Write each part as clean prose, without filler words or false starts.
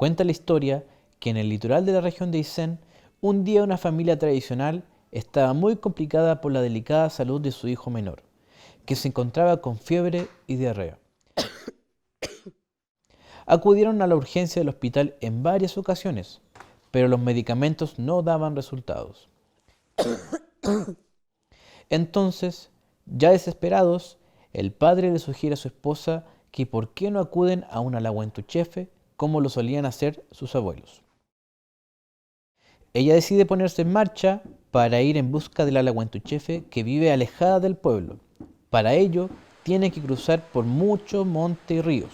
Cuenta la historia que en el litoral de la región de Aysén, un día una familia tradicional estaba muy complicada por la delicada salud de su hijo menor, que se encontraba con fiebre y diarrea. Acudieron a la urgencia del hospital en varias ocasiones, pero los medicamentos no daban resultados. Entonces, ya desesperados, el padre le sugiere a su esposa que por qué no acuden a una laguentuchefe como lo solían hacer sus abuelos. Ella decide ponerse en marcha para ir en busca de la laguentuchefe que vive alejada del pueblo. Para ello, tiene que cruzar por mucho monte y ríos.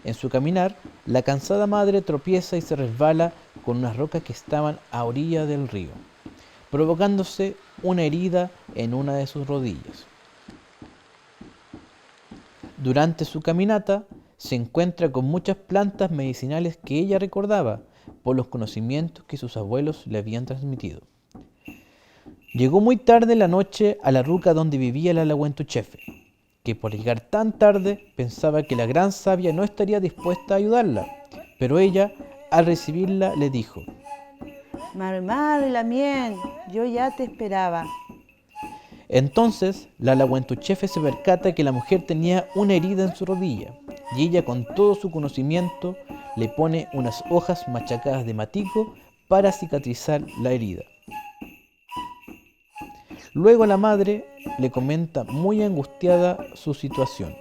En su caminar, la cansada madre tropieza y se resbala con unas rocas que estaban a orilla del río, provocándose una herida en una de sus rodillas. Durante su caminata, se encuentra con muchas plantas medicinales que ella recordaba por los conocimientos que sus abuelos le habían transmitido. Llegó muy tarde en la noche a la ruca donde vivía la laguentuchefe, que por llegar tan tarde pensaba que la gran sabia no estaría dispuesta a ayudarla, pero ella, al recibirla, le dijo: Mamá de la miel, yo ya te esperaba. Entonces, la laguentuchefe se percata que la mujer tenía una herida en su rodilla, y ella, con todo su conocimiento, le pone unas hojas machacadas de matico para cicatrizar la herida. Luego la madre le comenta muy angustiada su situación.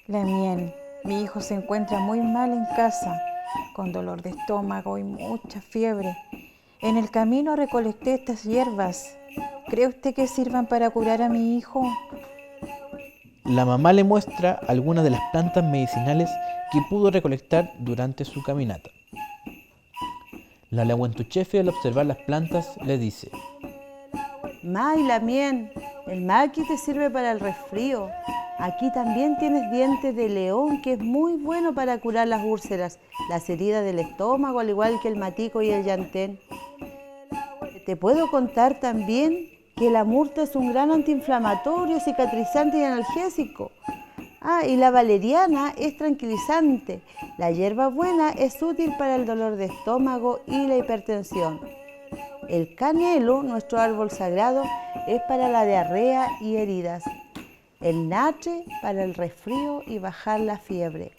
La miel, mi hijo se encuentra muy mal en casa, con dolor de estómago y mucha fiebre. En el camino recolecté estas hierbas. ¿Cree usted que sirvan para curar a mi hijo? La mamá le muestra algunas de las plantas medicinales que pudo recolectar durante su caminata. La laguentuchefe, al observar las plantas, le dice: May, la miel, el maqui te sirve para el resfrío. Aquí también tienes dientes de león, que es muy bueno para curar las úlceras, las heridas del estómago, al igual que el matico y el llantén. Te puedo contar también que la murta es un gran antiinflamatorio, cicatrizante y analgésico. Y la valeriana es tranquilizante. La hierbabuena es útil para el dolor de estómago y la hipertensión. El canelo, nuestro árbol sagrado, es para la diarrea y heridas. El natre para el resfrío y bajar la fiebre.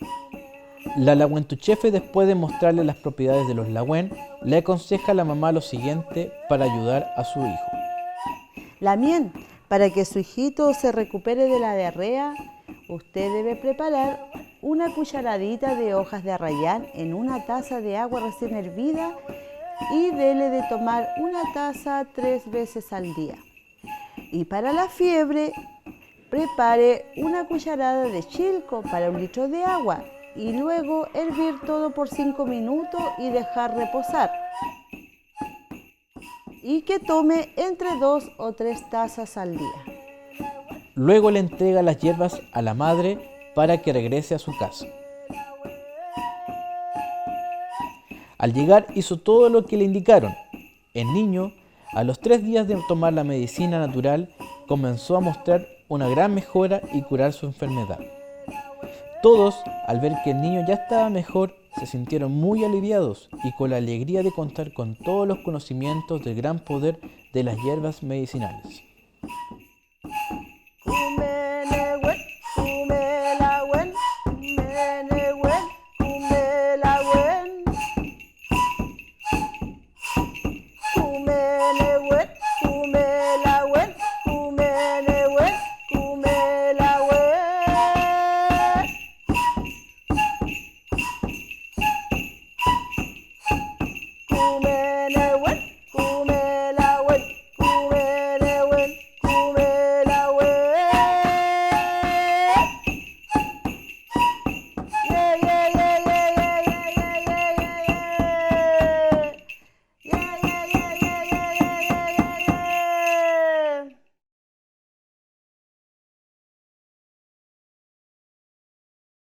La laguentuchefe, después de mostrarle las propiedades de los lagüen, le aconseja a la mamá lo siguiente para ayudar a su hijo. La miel, para que su hijito se recupere de la diarrea, usted debe preparar una cucharadita de hojas de arrayán en una taza de agua recién hervida y dele de tomar una taza 3 veces al día. Y para la fiebre, prepare una cucharada de chilco para 1 litro de agua y luego hervir todo por 5 minutos y dejar reposar. Y que tome entre 2 o 3 tazas al día. Luego le entrega las hierbas a la madre para que regrese a su casa. Al llegar, hizo todo lo que le indicaron. El niño, a los 3 días de tomar la medicina natural, comenzó a mostrar una gran mejora y curar su enfermedad. Todos, al ver que el niño ya estaba mejor, se sintieron muy aliviados y con la alegría de contar con todos los conocimientos del gran poder de las hierbas medicinales.